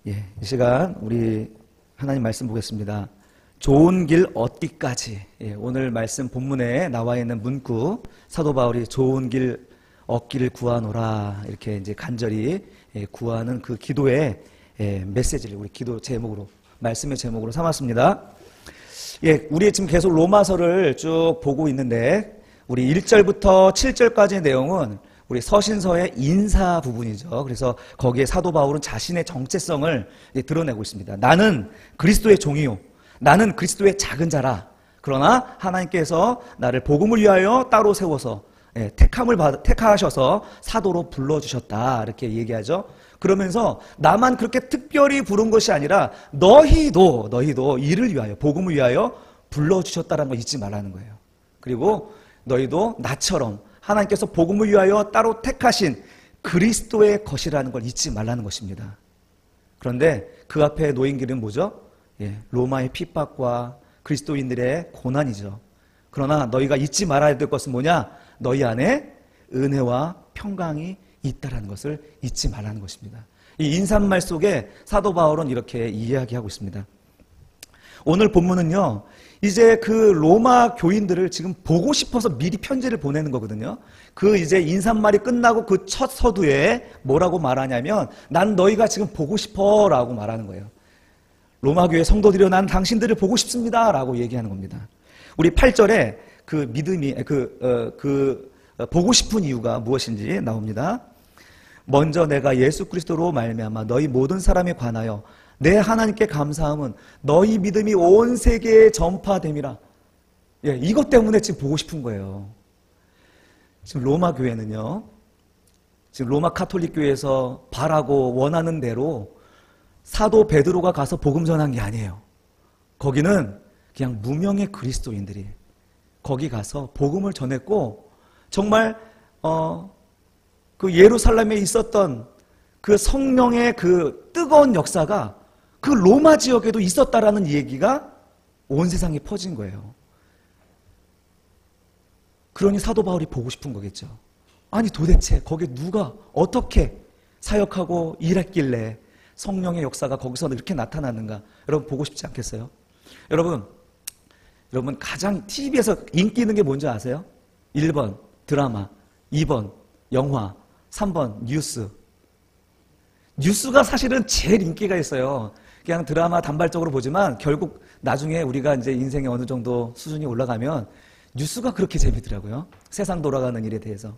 이 시간 우리 하나님 말씀 보겠습니다. 좋은 길 얻기까지. 오늘 말씀 본문에 나와 있는 문구, 사도 바울이 좋은 길 얻기를 구하노라 이렇게 이제 간절히 구하는 그 기도의 메시지를 우리 기도 제목으로, 말씀의 제목으로 삼았습니다. 우리 지금 계속 로마서를 쭉 보고 있는데 우리 1절부터 7절까지의 내용은 우리 서신서의 인사 부분이죠. 그래서 거기에 사도 바울은 자신의 정체성을 드러내고 있습니다. 나는 그리스도의 종이요, 나는 그리스도의 작은 자라. 그러나 하나님께서 나를 복음을 위하여 따로 세워서 택하셔서 사도로 불러주셨다 이렇게 얘기하죠. 그러면서 나만 그렇게 특별히 부른 것이 아니라 너희도 이를 위하여, 복음을 위하여 불러주셨다는 거 잊지 말라는 거예요. 그리고 너희도 나처럼 하나님께서 복음을 위하여 따로 택하신 그리스도의 것이라는 걸 잊지 말라는 것입니다. 그런데 그 앞에 놓인 길은 뭐죠? 로마의 핍박과 그리스도인들의 고난이죠. 그러나 너희가 잊지 말아야 될 것은 뭐냐? 너희 안에 은혜와 평강이 있다라는 것을 잊지 말라는 것입니다. 이 인사말 속에 사도 바울은 이렇게 이야기하고 있습니다. 오늘 본문은요, 이제 그 로마 교인들을 지금 보고 싶어서 미리 편지를 보내는 거거든요. 그 이제 인사말이 끝나고 그 첫 서두에 뭐라고 말하냐면, 난 너희가 지금 보고 싶어 라고 말하는 거예요. 로마 교회 성도들이여, 난 당신들을 보고 싶습니다 라고 얘기하는 겁니다. 우리 8절에 그 믿음이, 보고 싶은 이유가 무엇인지 나옵니다. 먼저 내가 예수 그리스도로 말미암아 너희 모든 사람에 관하여 내 하나님께 감사함은 너희 믿음이 온 세계에 전파됨이라. 이것 때문에 지금 보고 싶은 거예요. 지금 로마 교회는요, 지금 로마 카톨릭 교회에서 바라고 원하는 대로 사도 베드로가 가서 복음 전한 게 아니에요. 거기는 그냥 무명의 그리스도인들이 거기 가서 복음을 전했고, 정말 그 예루살렘에 있었던 그 성령의 그 뜨거운 역사가 그 로마 지역에도 있었다라는 얘기가 온 세상에 퍼진 거예요. 그러니 사도 바울이 보고 싶은 거겠죠. 아니 도대체 거기에 누가 어떻게 사역하고 일했길래 성령의 역사가 거기서 이렇게 나타나는가? 여러분 보고 싶지 않겠어요? 여러분 가장 TV에서 인기 있는 게 뭔지 아세요? 1번 드라마, 2번 영화, 3번 뉴스. 뉴스가 사실은 제일 인기가 있어요. 그냥 드라마 단발적으로 보지만 결국 나중에 우리가 이제 인생에 어느 정도 수준이 올라가면 뉴스가 그렇게 재미더라고요. 세상 돌아가는 일에 대해서.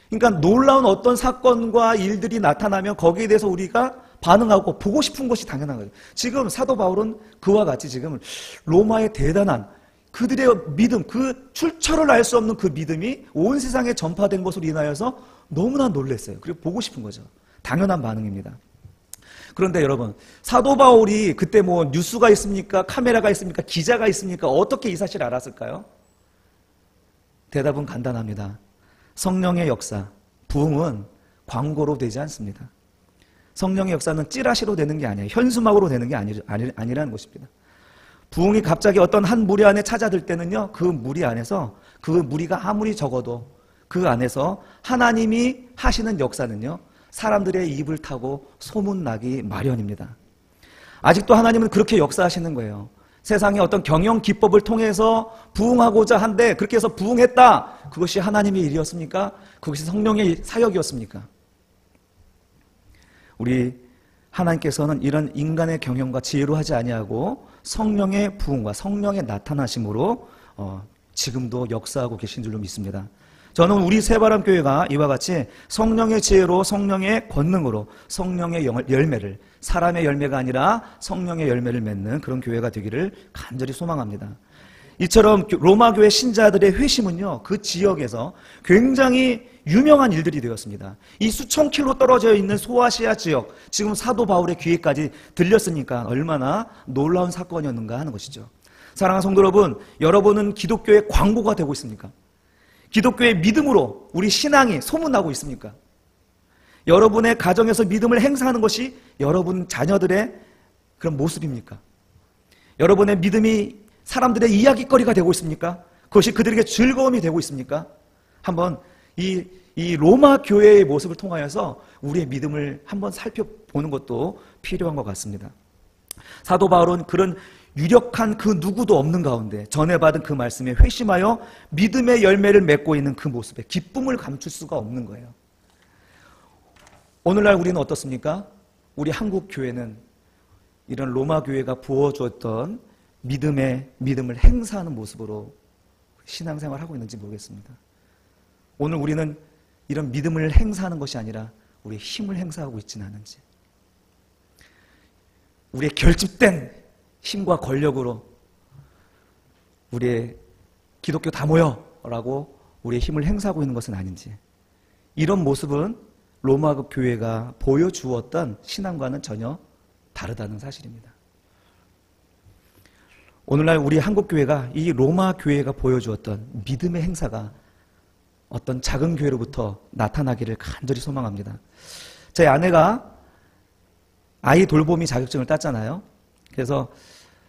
그러니까 놀라운 어떤 사건과 일들이 나타나면 거기에 대해서 우리가 반응하고 보고 싶은 것이 당연한 거예요. 지금 사도 바울은 그와 같이 지금 로마의 대단한 그들의 믿음, 그 출처를 알 수 없는 그 믿음이 온 세상에 전파된 것으로 인하여서 너무나 놀랐어요. 그리고 보고 싶은 거죠. 당연한 반응입니다. 그런데 여러분, 사도 바울이 그때 뭐 뉴스가 있습니까? 카메라가 있습니까? 기자가 있습니까? 어떻게 이 사실을 알았을까요? 대답은 간단합니다. 성령의 역사, 부흥은 광고로 되지 않습니다. 성령의 역사는 찌라시로 되는 게 아니에요. 현수막으로 되는 게 아니라는 것입니다. 부흥이 갑자기 어떤 한 무리 안에 찾아들 때는요, 그 무리 안에서, 그 무리가 아무리 적어도 그 안에서 하나님이 하시는 역사는요, 사람들의 입을 타고 소문나기 마련입니다. 아직도 하나님은 그렇게 역사하시는 거예요. 세상의 어떤 경영 기법을 통해서 부흥하고자 한데, 그렇게 해서 부흥했다. 그것이 하나님의 일이었습니까? 그것이 성령의 사역이었습니까? 우리 하나님께서는 이런 인간의 경영과 지혜로 하지 아니하고 성령의 부흥과 성령의 나타나심으로 지금도 역사하고 계신 줄로 믿습니다. 저는 우리 새바람교회가 이와 같이 성령의 지혜로, 성령의 권능으로 성령의 열매를, 사람의 열매가 아니라 성령의 열매를 맺는 그런 교회가 되기를 간절히 소망합니다. 이처럼 로마 교회 신자들의 회심은요, 그 지역에서 굉장히 유명한 일들이 되었습니다. 이 수천 킬로 떨어져 있는 소아시아 지역, 지금 사도 바울의 귀에까지 들렸으니까 얼마나 놀라운 사건이었는가 하는 것이죠. 사랑하는 성도 여러분, 여러분은 기독교의 광고가 되고 있습니까? 기독교의 믿음으로 우리 신앙이 소문나고 있습니까? 여러분의 가정에서 믿음을 행사하는 것이 여러분 자녀들의 그런 모습입니까? 여러분의 믿음이 사람들의 이야기거리가 되고 있습니까? 그것이 그들에게 즐거움이 되고 있습니까? 한번 이 로마 교회의 모습을 통하여서 우리의 믿음을 한번 보는 것도 필요한 것 같습니다. 사도 바울은 그런 유력한 그 누구도 없는 가운데 전해받은 그 말씀에 회심하여 믿음의 열매를 맺고 있는 그 모습에 기쁨을 감출 수가 없는 거예요. 오늘날 우리는 어떻습니까? 우리 한국 교회는 이런 로마 교회가 부어주었던 믿음을 행사하는 모습으로 신앙생활을 하고 있는지 모르겠습니다. 오늘 우리는 이런 믿음을 행사하는 것이 아니라 우리의 힘을 행사하고 있지는 않은지, 우리의 결집된 힘과 권력으로 우리의 기독교 다 모여 라고 우리의 힘을 행사하고 있는 것은 아닌지, 이런 모습은 로마 교회가 보여주었던 신앙과는 전혀 다르다는 사실입니다. 오늘날 우리 한국교회가 이 로마 교회가 보여주었던 믿음의 행사가 어떤 작은 교회로부터 나타나기를 간절히 소망합니다. 제 아내가 아이 돌보미 자격증을 땄잖아요. 그래서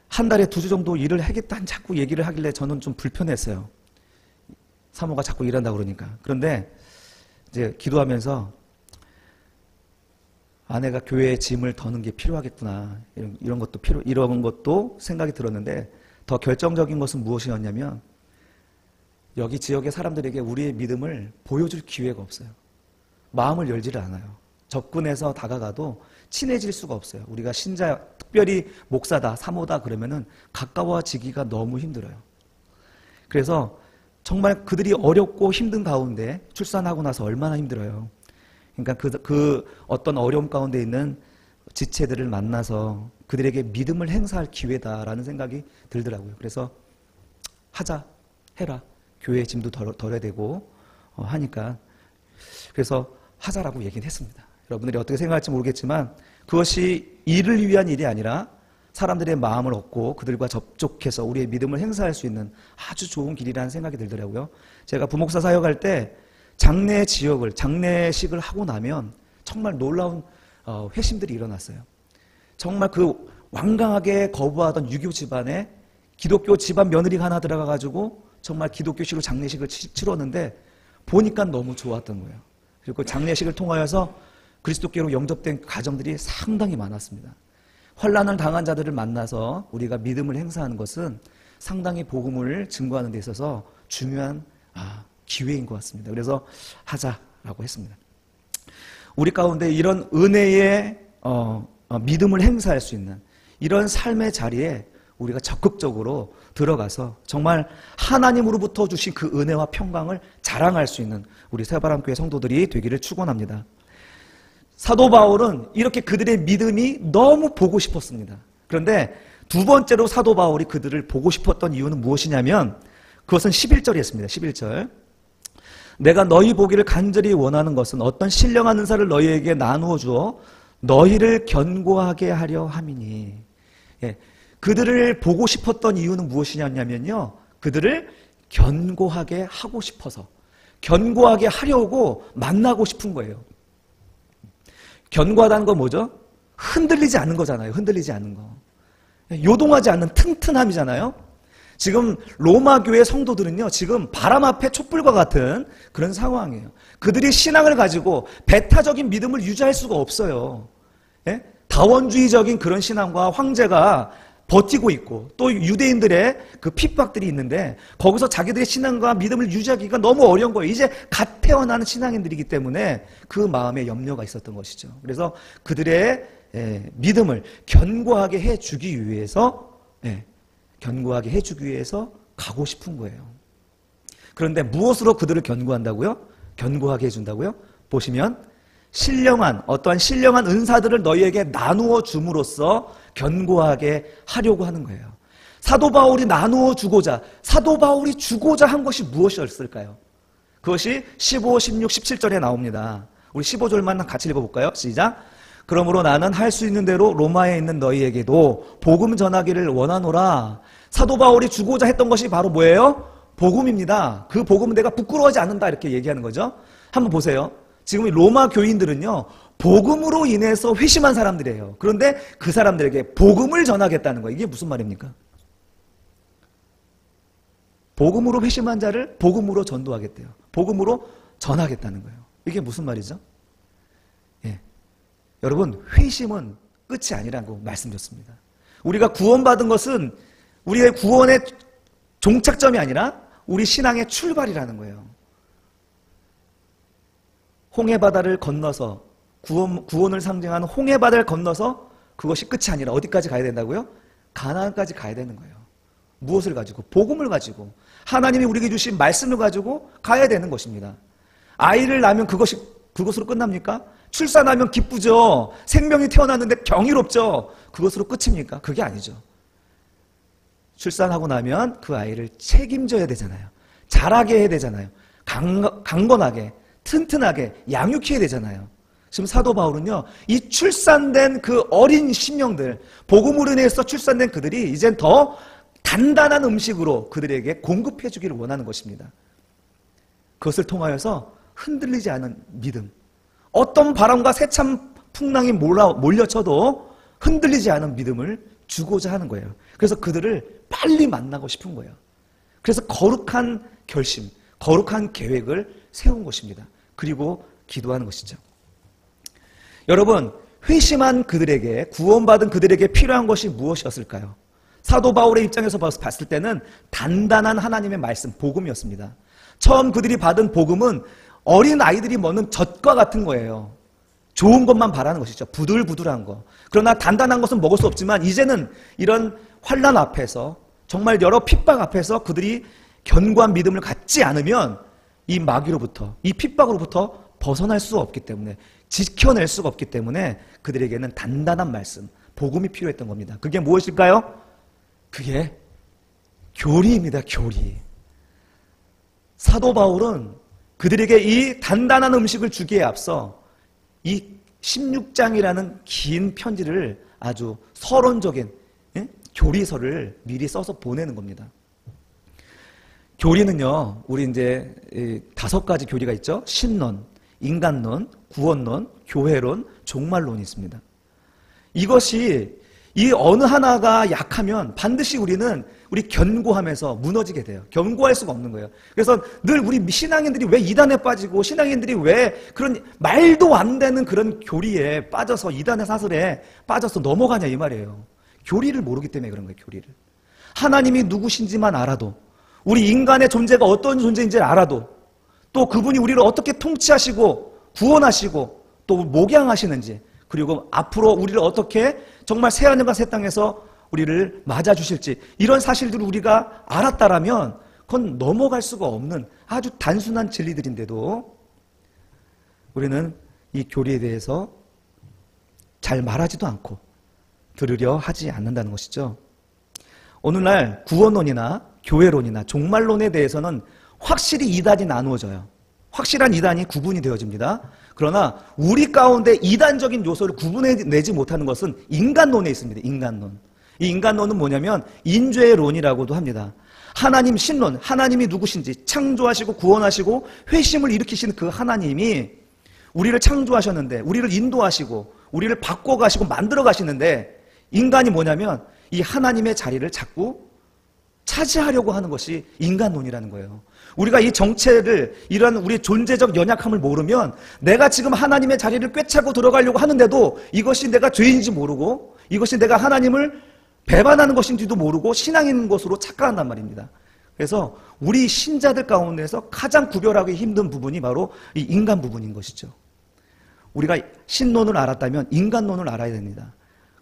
한 달에 2주 정도 일을 하겠다는 자꾸 얘기를 하길래 저는 좀 불편했어요. 사모가 자꾸 일한다고 그러니까. 그런데 이제 기도하면서 아내가 교회에 짐을 더는 게 필요하겠구나, 이런 것도 생각이 들었는데, 더 결정적인 것은 무엇이었냐면 여기 지역의 사람들에게 우리의 믿음을 보여줄 기회가 없어요. 마음을 열지를 않아요. 접근해서 다가가도 친해질 수가 없어요. 우리가 신자, 특별히 목사다, 사모다 그러면은 가까워지기가 너무 힘들어요. 그래서 정말 그들이 어렵고 힘든 가운데 출산하고 나서 얼마나 힘들어요. 그러니까 그 어떤 어려움 가운데 있는 지체들을 만나서 그들에게 믿음을 행사할 기회다라는 생각이 들더라고요. 그래서 하자, 해라. 교회의 짐도 덜어야 되고 하니까, 그래서 하자라고 얘기는 했습니다. 여러분들이 어떻게 생각할지 모르겠지만 그것이 일을 위한 일이 아니라 사람들의 마음을 얻고 그들과 접촉해서 우리의 믿음을 행사할 수 있는 아주 좋은 길이라는 생각이 들더라고요. 제가 부목사 사역할 때 장례식을 하고 나면 정말 놀라운 회심들이 일어났어요. 정말 그 완강하게 거부하던 유교 집안에 기독교 집안 며느리가 하나 들어가가지고 정말 기독교식으로 장례식을 치렀는데 보니까 너무 좋았던 거예요. 그리고 그 장례식을 통하여서 그리스도께로 영접된 가정들이 상당히 많았습니다. 환난을 당한 자들을 만나서 우리가 믿음을 행사하는 것은 상당히 복음을 증거하는 데 있어서 중요한 기회인 것 같습니다. 그래서 하자라고 했습니다. 우리 가운데 이런 은혜의 믿음을 행사할 수 있는 이런 삶의 자리에 우리가 적극적으로 들어가서 정말 하나님으로부터 주신 그 은혜와 평강을 자랑할 수 있는 우리 새바람교회 성도들이 되기를 축원합니다. 사도 바울은 이렇게 그들의 믿음이 너무 보고 싶었습니다. 그런데 두 번째로 사도 바울이 그들을 보고 싶었던 이유는 무엇이냐면 그것은 11절에 있습니다. 11절. 내가 너희 보기를 간절히 원하는 것은 어떤 신령한 은사를 너희에게 나누어 주어 너희를 견고하게 하려 함이니. 예, 그들을 보고 싶었던 이유는 무엇이냐면요, 그들을 견고하게 하고 싶어서, 견고하게 하려고 만나고 싶은 거예요. 견고하다는 건 뭐죠? 흔들리지 않는 거잖아요. 흔들리지 않는 거. 요동하지 않는 튼튼함이잖아요. 지금 로마 교회 성도들은요, 지금 바람 앞에 촛불과 같은 그런 상황이에요. 그들이 신앙을 가지고 배타적인 믿음을 유지할 수가 없어요. 예? 다원주의적인 그런 신앙과 황제가 버티고 있고 또 유대인들의 그 핍박들이 있는데 거기서 자기들의 신앙과 믿음을 유지하기가 너무 어려운 거예요. 이제 갓 태어나는 신앙인들이기 때문에 그 마음에 염려가 있었던 것이죠. 그래서 그들의 믿음을 견고하게 해주기 위해서 견고하게 해주기 위해서 가고 싶은 거예요. 그런데 무엇으로 그들을 견고한다고요? 견고하게 해준다고요? 보시면 어떠한 신령한 은사들을 너희에게 나누어 줌으로써 견고하게 하려고 하는 거예요. 사도 바울이 나누어 주고자, 사도 바울이 주고자 한 것이 무엇이었을까요? 그것이 15, 16, 17절에 나옵니다. 우리 15절만 같이 읽어볼까요? 시작. 그러므로 나는 할 수 있는 대로 로마에 있는 너희에게도 복음 전하기를 원하노라. 사도 바울이 주고자 했던 것이 바로 뭐예요? 복음입니다. 그 복음은 내가 부끄러워하지 않는다, 이렇게 얘기하는 거죠. 한번 보세요. 지금 로마 교인들은요, 복음으로 인해서 회심한 사람들이에요. 그런데 그 사람들에게 복음을 전하겠다는 거예요. 이게 무슨 말입니까? 복음으로 회심한 자를 복음으로 전도하겠대요. 복음으로 전하겠다는 거예요. 이게 무슨 말이죠? 예. 여러분, 회심은 끝이 아니라고 말씀드렸습니다. 우리가 구원받은 것은 우리의 구원의 종착점이 아니라 우리 신앙의 출발이라는 거예요. 홍해바다를 건너서 구원을 상징하는 홍해바다를 건너서 그것이 끝이 아니라 어디까지 가야 된다고요? 가나안까지 가야 되는 거예요. 무엇을 가지고? 복음을 가지고, 하나님이 우리에게 주신 말씀을 가지고 가야 되는 것입니다. 아이를 낳으면 그것으로 끝납니까? 출산하면 기쁘죠. 생명이 태어났는데 경이롭죠. 그것으로 끝입니까? 그게 아니죠. 출산하고 나면 그 아이를 책임져야 되잖아요. 자라게 해야 되잖아요. 강건하게, 튼튼하게 양육해야 되잖아요. 지금 사도 바울은요, 이 출산된 그 어린 심령들, 복음으로 인해서 출산된 그들이 이젠 더 단단한 음식으로 그들에게 공급해 주기를 원하는 것입니다. 그것을 통하여서 흔들리지 않은 믿음, 어떤 바람과 세찬 풍랑이 몰려쳐도 흔들리지 않은 믿음을 주고자 하는 거예요. 그래서 그들을 빨리 만나고 싶은 거예요. 그래서 거룩한 결심, 거룩한 계획을 세운 것입니다. 그리고 기도하는 것이죠. 여러분, 회심한 그들에게, 구원받은 그들에게 필요한 것이 무엇이었을까요? 사도 바울의 입장에서 봤을 때는 단단한 하나님의 말씀, 복음이었습니다. 처음 그들이 받은 복음은 어린 아이들이 먹는 젖과 같은 거예요. 좋은 것만 바라는 것이죠. 부들부들한 거. 그러나 단단한 것은 먹을 수 없지만 이제는 이런 환난 앞에서, 정말 여러 핍박 앞에서 그들이 견고한 믿음을 갖지 않으면 이 마귀로부터, 이 핍박으로부터 벗어날 수 없기 때문에, 지켜낼 수가 없기 때문에 그들에게는 단단한 말씀, 복음이 필요했던 겁니다. 그게 무엇일까요? 그게 교리입니다. 교리. 사도 바울은 그들에게 이 단단한 음식을 주기에 앞서 이 16장이라는 긴 편지를 아주 서론적인 교리서를 미리 써서 보내는 겁니다. 교리는요, 우리 이제 5가지 교리가 있죠. 신론, 인간론, 구원론, 교회론, 종말론이 있습니다. 이것이 이 어느 하나가 약하면 반드시 우리 견고하면서 무너지게 돼요. 견고할 수가 없는 거예요. 그래서 늘 우리 신앙인들이 왜 이단에 빠지고, 신앙인들이 왜 그런 말도 안 되는 그런 교리에 빠져서, 이단의 사슬에 빠져서 넘어가냐 이 말이에요. 교리를 모르기 때문에 그런 거예요. 교리를. 하나님이 누구신지만 알아도, 우리 인간의 존재가 어떤 존재인지를 알아도, 또 그분이 우리를 어떻게 통치하시고 구원하시고 또 목양하시는지, 그리고 앞으로 우리를 어떻게 정말 새하늘과 새 땅에서 우리를 맞아주실지, 이런 사실들을 우리가 알았다라면 그건 넘어갈 수가 없는 아주 단순한 진리들인데도 우리는 이 교리에 대해서 잘 말하지도 않고 들으려 하지 않는다는 것이죠. 오늘날 구원론이나 교회론이나 종말론에 대해서는 확실히 이단이 나누어져요. 확실한 이단이 구분이 되어집니다. 그러나 우리 가운데 이단적인 요소를 구분해내지 못하는 것은 인간론에 있습니다. 인간론. 이 인간론은 뭐냐면 인죄론이라고도 합니다. 하나님 신론, 하나님이 누구신지, 창조하시고 구원하시고 회심을 일으키신 그 하나님이 우리를 창조하셨는데, 우리를 인도하시고 우리를 바꿔가시고 만들어 가시는데, 인간이 뭐냐면 이 하나님의 자리를 자꾸 차지하려고 하는 것이 인간론이라는 거예요. 우리가 이 정체를, 이런 우리 존재적 연약함을 모르면 내가 지금 하나님의 자리를 꿰차고 들어가려고 하는데도 이것이 내가 죄인지 모르고, 이것이 내가 하나님을 배반하는 것인지도 모르고 신앙인 것으로 착각한단 말입니다. 그래서 우리 신자들 가운데서 가장 구별하기 힘든 부분이 바로 이 인간 부분인 것이죠. 우리가 신론을 알았다면 인간론을 알아야 됩니다.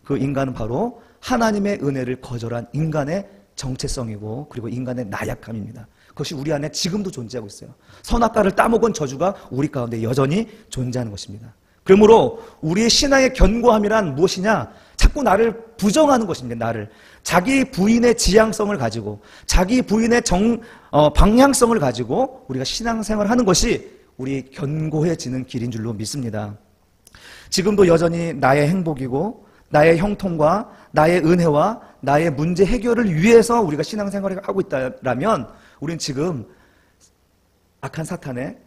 그 인간은 바로 하나님의 은혜를 거절한 인간의 정체성이고, 그리고 인간의 나약함입니다. 그것이 우리 안에 지금도 존재하고 있어요. 선악과를 따먹은 저주가 우리 가운데 여전히 존재하는 것입니다. 그러므로 우리의 신앙의 견고함이란 무엇이냐? 자꾸 나를 부정하는 것입니다. 나를. 자기 부인의 지향성을 가지고, 자기 부인의 방향성을 가지고 우리가 신앙생활을 하는 것이 우리 견고해지는 길인 줄로 믿습니다. 지금도 여전히 나의 행복이고 나의 형통과 나의 은혜와 나의 문제 해결을 위해서 우리가 신앙생활을 하고 있다면 우리는 지금 악한 사탄의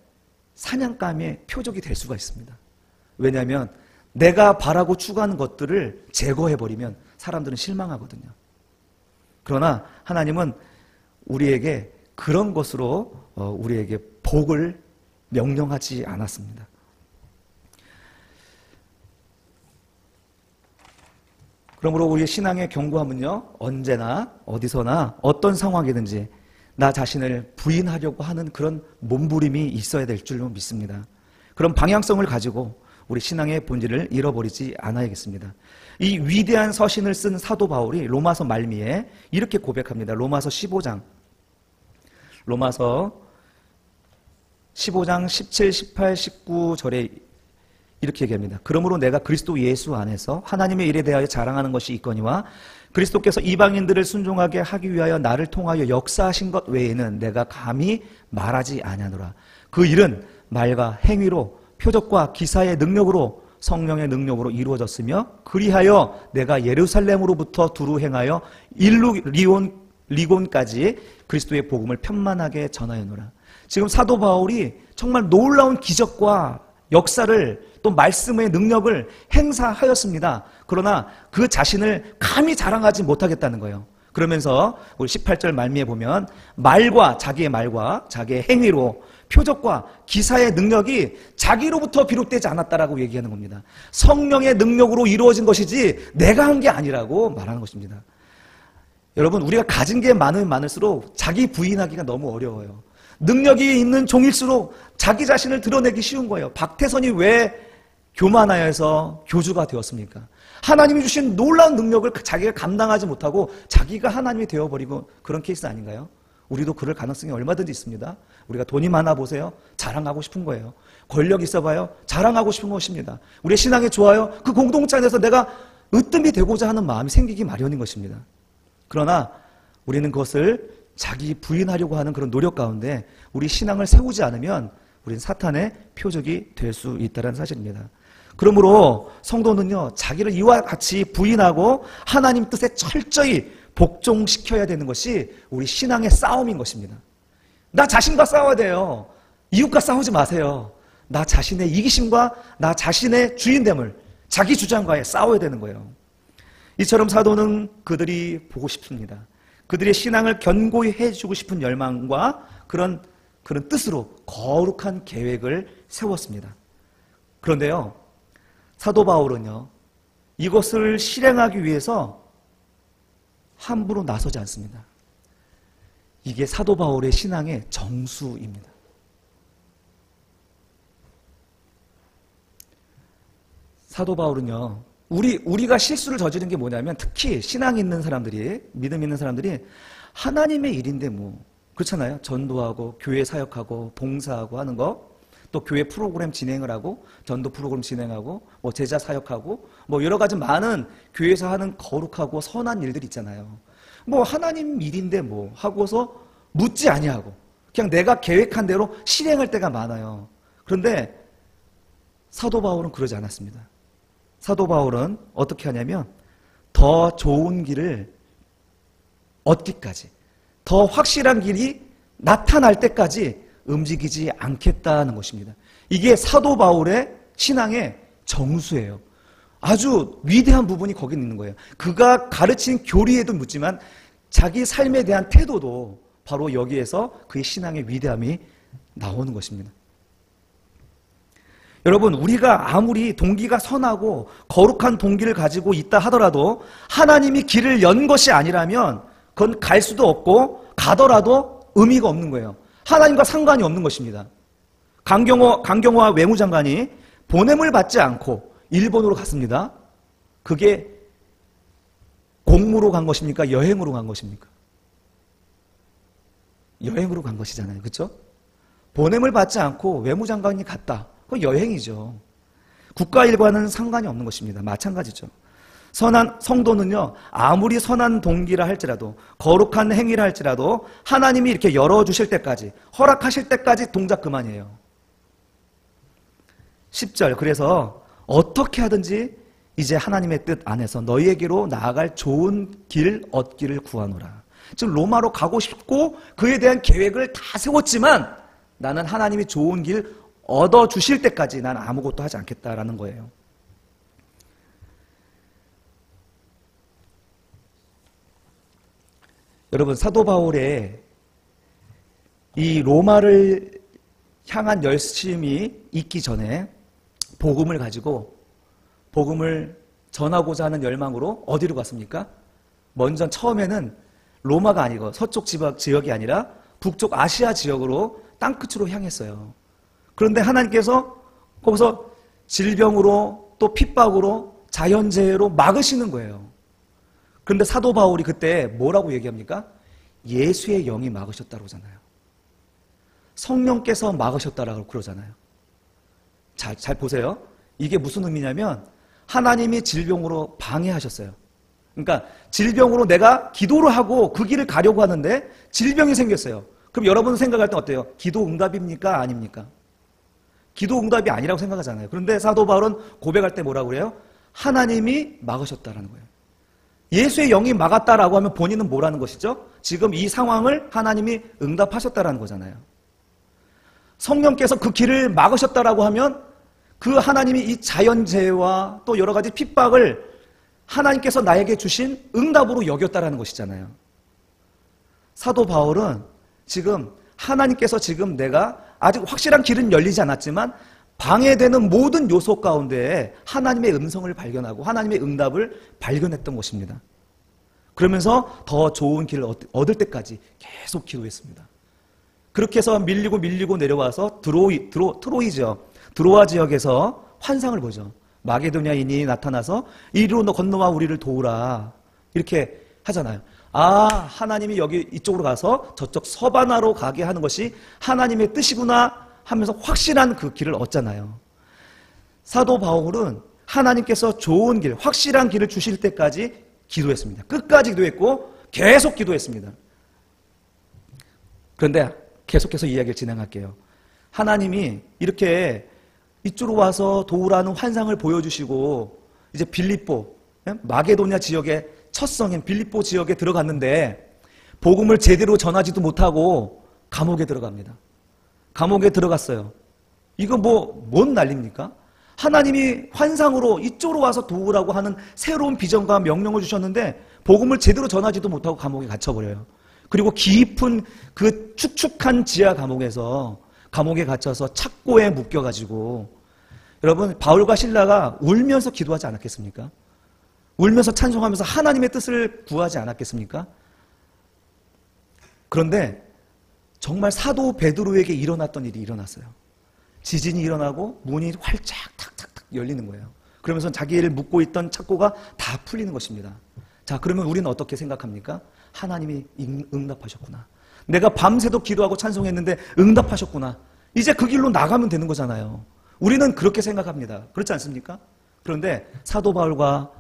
사냥감의 표적이 될 수가 있습니다. 왜냐하면 내가 바라고 추구하는 것들을 제거해버리면 사람들은 실망하거든요. 그러나 하나님은 우리에게 그런 것으로 우리에게 복을 명령하지 않았습니다. 그러므로 우리의 신앙의 견고함은요, 언제나 어디서나 어떤 상황이든지 나 자신을 부인하려고 하는 그런 몸부림이 있어야 될 줄로 믿습니다. 그런 방향성을 가지고 우리 신앙의 본질을 잃어버리지 않아야겠습니다. 이 위대한 서신을 쓴 사도 바울이 로마서 말미에 이렇게 고백합니다. 로마서 15장 17, 18, 19절에 이렇게 얘기합니다. 그러므로 내가 그리스도 예수 안에서 하나님의 일에 대하여 자랑하는 것이 있거니와 그리스도께서 이방인들을 순종하게 하기 위하여 나를 통하여 역사하신 것 외에는 내가 감히 말하지 아니하노라. 그 일은 말과 행위로 표적과 기사의 능력으로 성령의 능력으로 이루어졌으며 그리하여 내가 예루살렘으로부터 두루 행하여 리곤까지 그리스도의 복음을 편만하게 전하였노라. 지금 사도 바울이 정말 놀라운 기적과 역사를 또 말씀의 능력을 행사하였습니다. 그러나 그 자신을 감히 자랑하지 못하겠다는 거예요. 그러면서 우리 18절 말미에 보면 자기의 말과 자기의 행위로 표적과 기사의 능력이 자기로부터 비롯되지 않았다라고 얘기하는 겁니다. 성령의 능력으로 이루어진 것이지 내가 한 게 아니라고 말하는 것입니다. 여러분, 우리가 가진 게 많으면 많을수록 자기 부인하기가 너무 어려워요. 능력이 있는 종일수록 자기 자신을 드러내기 쉬운 거예요. 박태선이 왜 교만하여서 교주가 되었습니까? 하나님이 주신 놀라운 능력을 자기가 감당하지 못하고 자기가 하나님이 되어버리고 그런 케이스 아닌가요? 우리도 그럴 가능성이 얼마든지 있습니다. 우리가 돈이 많아 보세요. 자랑하고 싶은 거예요. 권력 있어 봐요. 자랑하고 싶은 것입니다. 우리의 신앙이 좋아요. 그 공동체 안에서 내가 으뜸이 되고자 하는 마음이 생기기 마련인 것입니다. 그러나 우리는 그것을 자기 부인하려고 하는 그런 노력 가운데 우리 신앙을 세우지 않으면 우리는 사탄의 표적이 될 수 있다는 사실입니다. 그러므로 성도는요, 자기를 이와 같이 부인하고 하나님 뜻에 철저히 복종시켜야 되는 것이 우리 신앙의 싸움인 것입니다. 나 자신과 싸워야 돼요. 이웃과 싸우지 마세요. 나 자신의 이기심과 나 자신의 주인됨을 자기 주장과에 싸워야 되는 거예요. 이처럼 사도는 그들이 보고 싶습니다. 그들의 신앙을 견고히 해주고 싶은 열망과 그런 뜻으로 거룩한 계획을 세웠습니다. 그런데요, 사도 바울은요, 이것을 실행하기 위해서 함부로 나서지 않습니다. 이게 사도 바울의 신앙의 정수입니다. 사도 바울은요, 우리가 실수를 저지른 게 뭐냐면 특히 신앙 있는 사람들이, 믿음 있는 사람들이 하나님의 일인데 뭐 그렇잖아요. 전도하고 교회 사역하고 봉사하고 하는 거, 또 교회 프로그램 진행을 하고 전도 프로그램 진행하고 뭐 제자 사역하고 뭐 여러 가지 많은 교회에서 하는 거룩하고 선한 일들이 있잖아요. 뭐 하나님 일인데 뭐 하고서 묻지 아니하고 그냥 내가 계획한 대로 실행할 때가 많아요. 그런데 사도 바울은 그러지 않았습니다. 사도 바울은 어떻게 하냐면 더 좋은 길을 얻기까지, 더 확실한 길이 나타날 때까지 움직이지 않겠다는 것입니다. 이게 사도 바울의 신앙의 정수예요. 아주 위대한 부분이 거기 있는 거예요. 그가 가르친 교리에도 묻지만 자기 삶에 대한 태도도 바로 여기에서 그의 신앙의 위대함이 나오는 것입니다. 여러분, 우리가 아무리 동기가 선하고 거룩한 동기를 가지고 있다 하더라도 하나님이 길을 연 것이 아니라면 그건 갈 수도 없고 가더라도 의미가 없는 거예요. 하나님과 상관이 없는 것입니다. 강경화 외무장관이 보냄을 받지 않고 일본으로 갔습니다. 그게 공무로 간 것입니까? 여행으로 간 것입니까? 여행으로 간 것이잖아요. 그렇죠? 보냄을 받지 않고 외무장관이 갔다. 그건 여행이죠. 국가 일과는 상관이 없는 것입니다. 마찬가지죠. 선한 성도는요, 아무리 선한 동기라 할지라도 거룩한 행위라 할지라도 하나님이 이렇게 열어주실 때까지, 허락하실 때까지 동작 그만이에요. 10절, 그래서 어떻게 하든지 이제 하나님의 뜻 안에서 너희에게로 나아갈 좋은 길 얻기를 구하노라. 지금 로마로 가고 싶고 그에 대한 계획을 다 세웠지만 나는 하나님이 좋은 길 얻어주실 때까지 난 아무것도 하지 않겠다라는 거예요. 여러분, 사도 바울의 이 로마를 향한 열심이 있기 전에 복음을 가지고 복음을 전하고자 하는 열망으로 어디로 갔습니까? 먼저 처음에는 로마가 아니고 서쪽 지역이 아니라 북쪽 아시아 지역으로 땅끝으로 향했어요. 그런데 하나님께서 거기서 질병으로 또 핍박으로 자연재해로 막으시는 거예요. 그런데 사도 바울이 그때 뭐라고 얘기합니까? 예수의 영이 막으셨다고 하잖아요. 성령께서 막으셨다라고 그러잖아요. 잘 보세요. 이게 무슨 의미냐면 하나님이 질병으로 방해하셨어요. 그러니까 질병으로 내가 기도를 하고 그 길을 가려고 하는데 질병이 생겼어요. 그럼 여러분 생각할 때 어때요? 기도 응답입니까? 아닙니까? 기도 응답이 아니라고 생각하잖아요. 그런데 사도 바울은 고백할 때 뭐라고 그래요? 하나님이 막으셨다라는 거예요. 예수의 영이 막았다라고 하면 본인은 뭐라는 것이죠? 지금 이 상황을 하나님이 응답하셨다라는 거잖아요. 성령께서 그 길을 막으셨다라고 하면 그 하나님이 이 자연재해와 또 여러 가지 핍박을 하나님께서 나에게 주신 응답으로 여겼다라는 것이잖아요. 사도 바울은 지금 하나님께서 지금 내가 아직 확실한 길은 열리지 않았지만 방해되는 모든 요소 가운데 하나님의 음성을 발견하고 하나님의 응답을 발견했던 것입니다. 그러면서 더 좋은 길을 얻을 때까지 계속 기도했습니다. 그렇게 해서 밀리고 내려와서 드로아 지역에서 환상을 보죠. 마게도냐인이 나타나서 이리로 건너와 우리를 도우라 이렇게 하잖아요. 아, 하나님이 여기 이쪽으로 가서 저쪽 서바나로 가게 하는 것이 하나님의 뜻이구나 하면서 확실한 그 길을 얻잖아요. 사도 바울은 하나님께서 좋은 길, 확실한 길을 주실 때까지 기도했습니다. 끝까지 기도했고 계속 기도했습니다. 그런데 계속해서 이야기를 진행할게요. 하나님이 이렇게 이쪽으로 와서 도우라는 환상을 보여주시고 이제 빌립보, 마게도냐 지역의 첫 성인 빌립보 지역에 들어갔는데 복음을 제대로 전하지도 못하고 감옥에 들어갑니다. 감옥에 들어갔어요. 이거 뭔 난리입니까? 하나님이 환상으로 이쪽으로 와서 도우라고 하는 새로운 비전과 명령을 주셨는데 복음을 제대로 전하지도 못하고 감옥에 갇혀버려요. 그리고 깊은 그 축축한 지하 감옥에 갇혀서 착고에 묶여가지고 여러분 바울과 실라가 울면서 기도하지 않았겠습니까? 울면서 찬송하면서 하나님의 뜻을 구하지 않았겠습니까? 그런데 정말 사도 베드로에게 일어났던 일이 일어났어요. 지진이 일어나고 문이 활짝 탁탁탁 열리는 거예요. 그러면서 자기를 묶고 있던 착고가 다 풀리는 것입니다. 자, 그러면 우리는 어떻게 생각합니까? 하나님이 응답하셨구나. 내가 밤새도 기도하고 찬송했는데 응답하셨구나. 이제 그 길로 나가면 되는 거잖아요. 우리는 그렇게 생각합니다. 그렇지 않습니까? 그런데 사도 바울과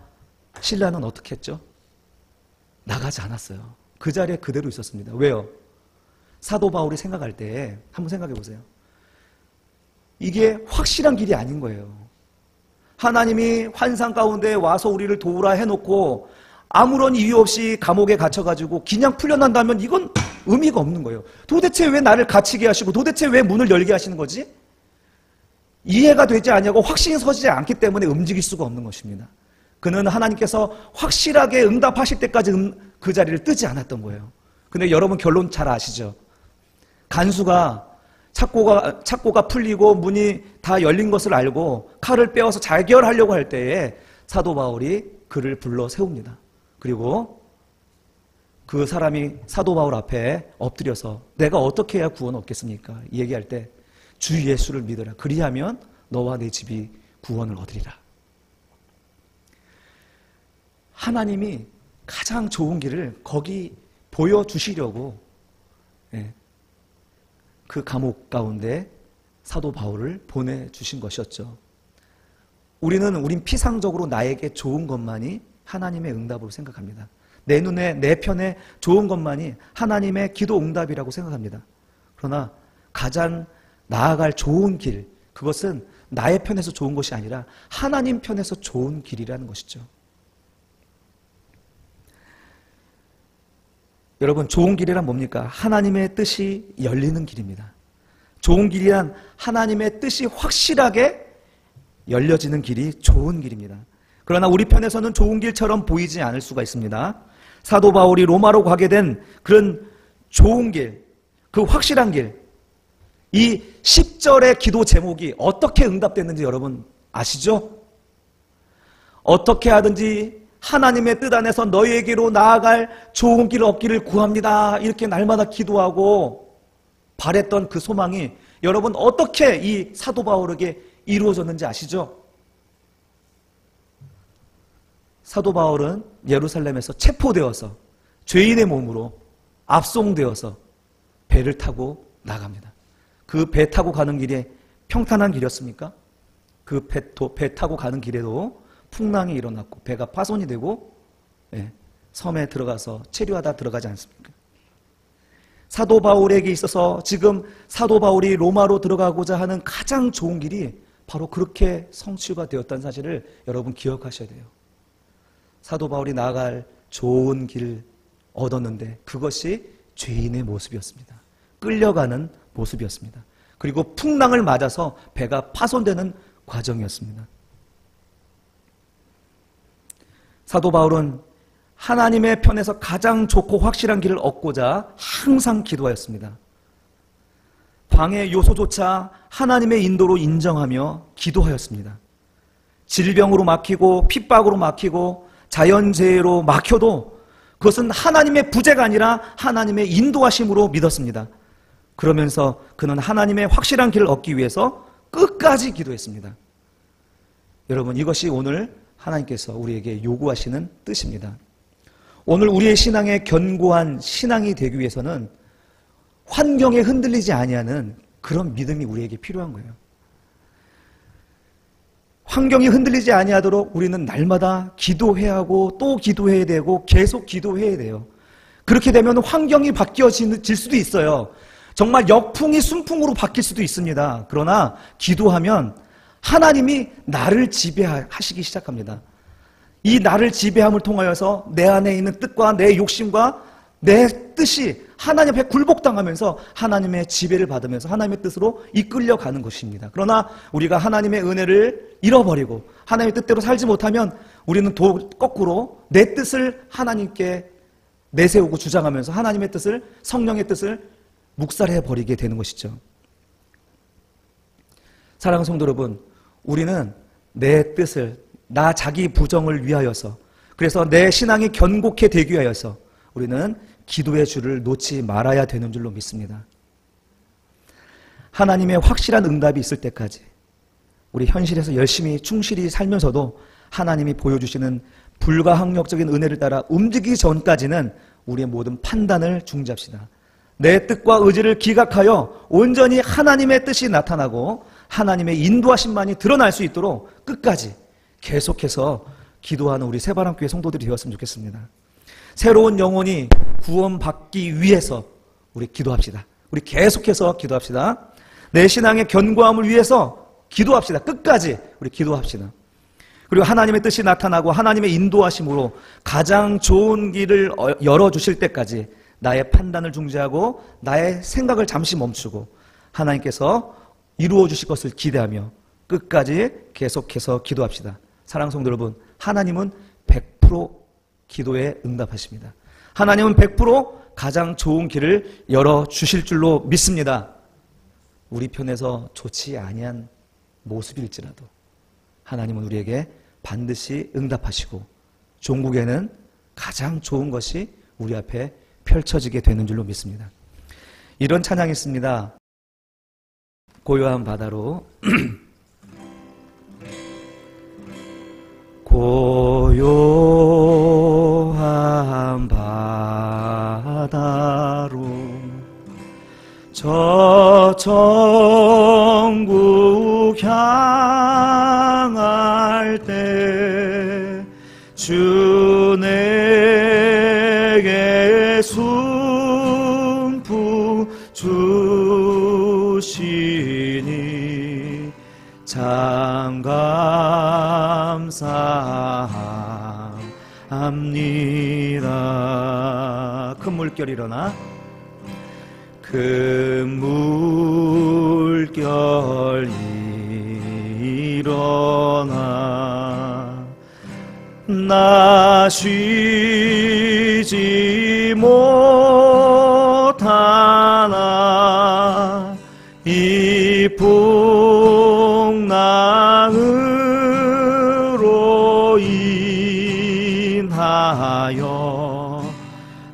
실라는 어떻게 했죠? 나가지 않았어요. 그 자리에 그대로 있었습니다. 왜요? 사도 바울이 생각할 때 한번 생각해 보세요. 이게 확실한 길이 아닌 거예요. 하나님이 환상 가운데 와서 우리를 도우라 해놓고 아무런 이유 없이 감옥에 갇혀가지고 그냥 풀려난다면 이건 의미가 없는 거예요. 도대체 왜 나를 갇히게 하시고 도대체 왜 문을 열게 하시는 거지? 이해가 되지 않냐고 확신이 서지 않기 때문에 움직일 수가 없는 것입니다. 그는 하나님께서 확실하게 응답하실 때까지 그 자리를 뜨지 않았던 거예요. 근데 여러분 결론 잘 아시죠? 간수가 착고가 풀리고 문이 다 열린 것을 알고 칼을 빼어서 자결하려고 할 때에 사도 바울이 그를 불러 세웁니다. 그리고 그 사람이 사도 바울 앞에 엎드려서 내가 어떻게 해야 구원 얻겠습니까? 얘기할 때 주 예수를 믿으라. 그리하면 너와 내 집이 구원을 얻으리라. 하나님이 가장 좋은 길을 거기 보여주시려고 그 감옥 가운데 사도 바울을 보내주신 것이었죠. 우린 피상적으로 나에게 좋은 것만이 하나님의 응답으로 생각합니다. 내 눈에 내 편에 좋은 것만이 하나님의 기도 응답이라고 생각합니다. 그러나 가장 나아갈 좋은 길, 그것은 나의 편에서 좋은 것이 아니라 하나님 편에서 좋은 길이라는 것이죠. 여러분, 좋은 길이란 뭡니까? 하나님의 뜻이 열리는 길입니다. 좋은 길이란 하나님의 뜻이 확실하게 열려지는 길이 좋은 길입니다. 그러나 우리 편에서는 좋은 길처럼 보이지 않을 수가 있습니다. 사도 바울이 로마로 가게 된 그런 좋은 길, 그 확실한 길, 이 10절의 기도 제목이 어떻게 응답됐는지 여러분 아시죠? 어떻게 하든지 하나님의 뜻 안에서 너희에게로 나아갈 좋은 길 얻기를 구합니다. 이렇게 날마다 기도하고 바랬던 그 소망이 여러분 어떻게 이 사도 바울에게 이루어졌는지 아시죠? 사도 바울은 예루살렘에서 체포되어서 죄인의 몸으로 압송되어서 배를 타고 나갑니다. 그 배 타고 가는 길에 평탄한 길이었습니까? 그 배 타고 가는 길에도 풍랑이 일어났고 배가 파손이 되고 섬에 들어가서 체류하다 들어가지 않습니까? 사도 바울에게 있어서 지금 사도 바울이 로마로 들어가고자 하는 가장 좋은 길이 바로 그렇게 성취가 되었다는 사실을 여러분 기억하셔야 돼요. 사도 바울이 나아갈 좋은 길 얻었는데 그것이 죄인의 모습이었습니다. 끌려가는 모습이었습니다. 그리고 풍랑을 맞아서 배가 파손되는 과정이었습니다. 사도 바울은 하나님의 편에서 가장 좋고 확실한 길을 얻고자 항상 기도하였습니다. 방해 요소조차 하나님의 인도로 인정하며 기도하였습니다. 질병으로 막히고 핍박으로 막히고 자연재해로 막혀도 그것은 하나님의 부재가 아니라 하나님의 인도하심으로 믿었습니다. 그러면서 그는 하나님의 확실한 길을 얻기 위해서 끝까지 기도했습니다. 여러분, 이것이 오늘 하나님께서 우리에게 요구하시는 뜻입니다. 오늘 우리의 신앙에 견고한 신앙이 되기 위해서는 환경에 흔들리지 아니하는 그런 믿음이 우리에게 필요한 거예요. 환경이 흔들리지 아니하도록 우리는 날마다 기도해야 하고 또 기도해야 되고 계속 기도해야 돼요. 그렇게 되면 환경이 바뀌어질 수도 있어요. 정말 역풍이 순풍으로 바뀔 수도 있습니다. 그러나 기도하면 하나님이 나를 지배하시기 시작합니다. 이 나를 지배함을 통하여서 내 안에 있는 뜻과 내 욕심과 내 뜻이 하나님 앞에 굴복당하면서 하나님의 지배를 받으면서 하나님의 뜻으로 이끌려가는 것입니다. 그러나 우리가 하나님의 은혜를 잃어버리고 하나님의 뜻대로 살지 못하면 우리는 거꾸로 내 뜻을 하나님께 내세우고 주장하면서 하나님의 뜻을, 성령의 뜻을 묵살해버리게 되는 것이죠. 사랑하는 성도 여러분, 우리는 내 뜻을, 나 자기 부정을 위하여서, 그래서 내 신앙이 견고케 되기 위하여서 우리는 기도의 줄을 놓지 말아야 되는 줄로 믿습니다. 하나님의 확실한 응답이 있을 때까지 우리 현실에서 열심히 충실히 살면서도 하나님이 보여주시는 불가항력적인 은혜를 따라 움직이기 전까지는 우리의 모든 판단을 중지합시다. 내 뜻과 의지를 기각하여 온전히 하나님의 뜻이 나타나고 하나님의 인도하심만이 드러날 수 있도록 끝까지 계속해서 기도하는 우리 새바람교회 성도들이 되었으면 좋겠습니다. 새로운 영혼이 구원받기 위해서 우리 기도합시다. 우리 계속해서 기도합시다. 내 신앙의 견고함을 위해서 기도합시다. 끝까지 우리 기도합시다. 그리고 하나님의 뜻이 나타나고 하나님의 인도하심으로 가장 좋은 길을 열어주실 때까지 나의 판단을 중지하고 나의 생각을 잠시 멈추고 하나님께서 이루어 주실 것을 기대하며 끝까지 계속해서 기도합시다. 사랑하는 성도 여러분, 하나님은 100% 기도에 응답하십니다. 하나님은 100% 가장 좋은 길을 열어주실 줄로 믿습니다. 우리 편에서 좋지 아니한 모습일지라도 하나님은 우리에게 반드시 응답하시고 종국에는 가장 좋은 것이 우리 앞에 펼쳐지게 되는 줄로 믿습니다. 이런 찬양이 있습니다. 고요한 바다로 고요한 바다로 저 천국 향할 때 주 내게 순풍 주시니 참 감사합니다. 큰 물결 일어나 큰 물결 일어나 나 쉬지 못하나 이 풍랑으로 위하여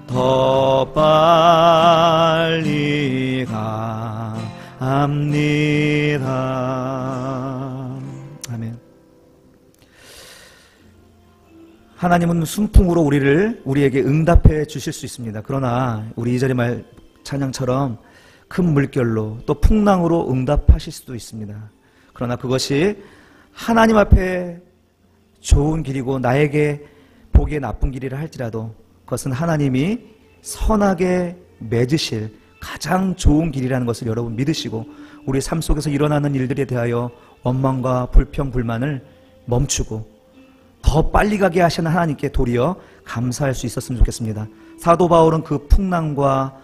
더 빨리 갑니다. 아멘. 하나님은 순풍으로 우리에게 응답해 주실 수 있습니다. 그러나 우리 2절의 말 찬양처럼 큰 물결로 또 풍랑으로 응답하실 수도 있습니다. 그러나 그것이 하나님 앞에 좋은 길이고 나에게 보기에 나쁜 길이라 할지라도 그것은 하나님이 선하게 맺으실 가장 좋은 길이라는 것을 여러분 믿으시고 우리 삶 속에서 일어나는 일들에 대하여 원망과 불평, 불만을 멈추고 더 빨리 가게 하시는 하나님께 도리어 감사할 수 있었으면 좋겠습니다. 사도 바울은 그 풍랑과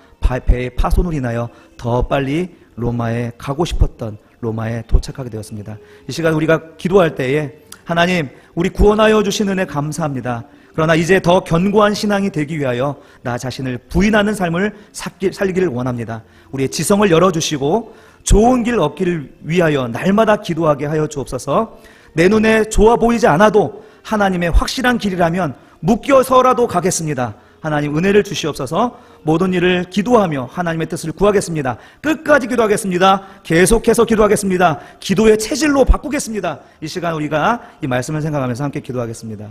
배의 파손으로 인하여 더 빨리 로마에 가고 싶었던 로마에 도착하게 되었습니다. 이 시간 우리가 기도할 때에 하나님, 우리 구원하여 주신 은혜 감사합니다. 그러나 이제 더 견고한 신앙이 되기 위하여 나 자신을 부인하는 삶을 살기를 원합니다. 우리의 지성을 열어주시고 좋은 길 얻기를 위하여 날마다 기도하게 하여 주옵소서. 내 눈에 좋아 보이지 않아도 하나님의 확실한 길이라면 묶여서라도 가겠습니다. 하나님 은혜를 주시옵소서. 모든 일을 기도하며 하나님의 뜻을 구하겠습니다. 끝까지 기도하겠습니다. 계속해서 기도하겠습니다. 기도의 체질로 바꾸겠습니다. 이 시간 우리가 이 말씀을 생각하면서 함께 기도하겠습니다.